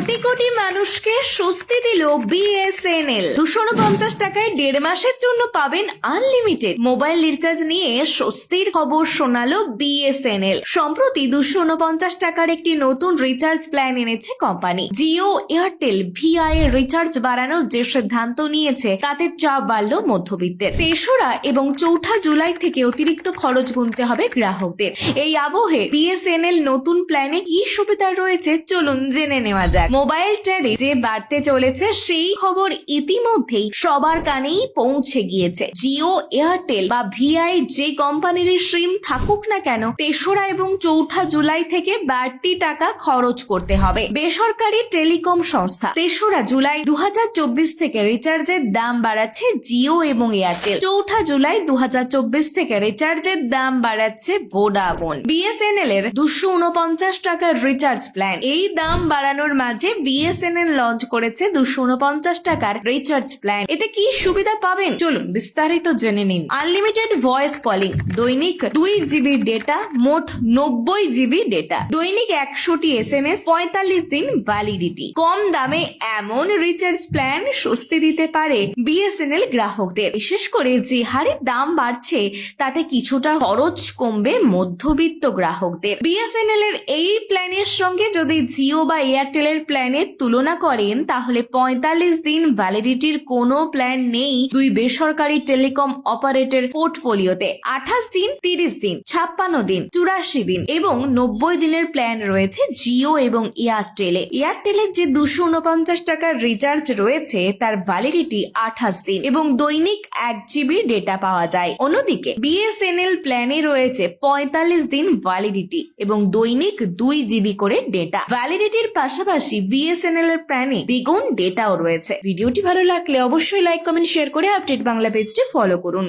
কোটি কোটি মানুষকে স্বস্তি দিল বিএসএনএল। 249 টাকায় 1.5 মাসের জন্য পাবেন আনলিমিটেড মোবাইল রিচার্জ নিয়ে স্বস্তির খবর শোনালো বিএসএনএল। সম্প্রতি 249 টাকার একটি নতুন রিচার্জ প্ল্যান এনেছে কোম্পানি। জিও, এয়ারটেল, ভিআই এর রিচার্জ বাড়ানোর যে সিদ্ধান্ত নিয়েছে তাতে চাপ বাড়ল মধ্যবিত্তের। 3রা এবং 4 জুলাই থেকে অতিরিক্ত খরচ গুনতে হবে গ্রাহকদের। এই আবহে বিএসএনএল নতুন প্ল্যানে কি সুবিধা রয়েছে চলুন জেনে নেওয়া যাক। মোবাইল ট্যারিফ যে বাড়তে চলেছে সেই খবর ইতিমধ্যেই সবার কানেই পৌঁছে গিয়েছে। জিও, এয়ারটেল বা ভিআই যে কোম্পানির সিম থাকুক না কেন 3রা এবং 4 জুলাই থেকে বাড়তি টাকা খরচ করতে হবে। বেসরকারি টেলিকম সংস্থা 3রা জুলাই 2024 থেকে রিচার্জের দাম বাড়াচ্ছে জিও এবং এয়ারটেল। 4 জুলাই 2024 থেকে রিচার্জের দাম বাড়াচ্ছে ভোডাফোন। বিএসএনএল এর 249 টাকার রিচার্জ প্ল্যান। এই দাম বাড়ানোর মাঝে বিএসএনএল লঞ্চ করেছে 249 টাকার রিচার্জ প্ল্যান। এতে কি সুবিধা পাবেন চলুন বিস্তারিত জেনে নিন। আনলিমিটেড ভয়েস কলিং, দৈনিক 2 জিবি ডেটা, মোট 90 জিবি ডেটা, দৈনিক 100টি এসএমএস, 45 দিন ভ্যালিডিটি। কম দামে এমন রিচার্জ প্ল্যান স্বস্তি দিতে পারে বিএসএনএল গ্রাহকদের। বিশেষ করে যে হারে দাম বাড়ছে তাতে কিছুটা খরচ কমবে মধ্যবিত্ত গ্রাহকদের। বিএসএনএল এর এই প্ল্যানের সঙ্গে যদি জিও বা এয়ারটেল এর প্ল্যানের তুলনা করেন তাহলে 45 দিন ভ্যালিডিটির কোনো প্ল্যান নেই দুই বেসরকারি টেলিকম অপারেটর পোর্টফোলিওতে। 28 দিন, 30 দিন, 56 দিন, 84 দিন এবং 90 দিনের প্ল্যান রয়েছে জিও এবং এয়ারটেলে। এয়ারটেলের যে 249 টাকার রিচার্জ রয়েছে তার ভ্যালিডিটি 28 দিন এবং দৈনিক 1 জিবি ডেটা পাওয়া যায়। অন্যদিকে বিএসএনএল প্ল্যানে রয়েছে 45 দিন ভ্যালিডিটি এবং দৈনিক 2 জিবি করে ডেটা। ভ্যালিডিটির পাশাপাশি বিএসএনএল এর প্ল্যানে দ্বিগুণ ডেটাও রয়েছে। ভিডিওটি ভালো লাগলে অবশ্যই লাইক, কমেন্ট, শেয়ার করে আপডেট বাংলা পেজটি ফলো করুন।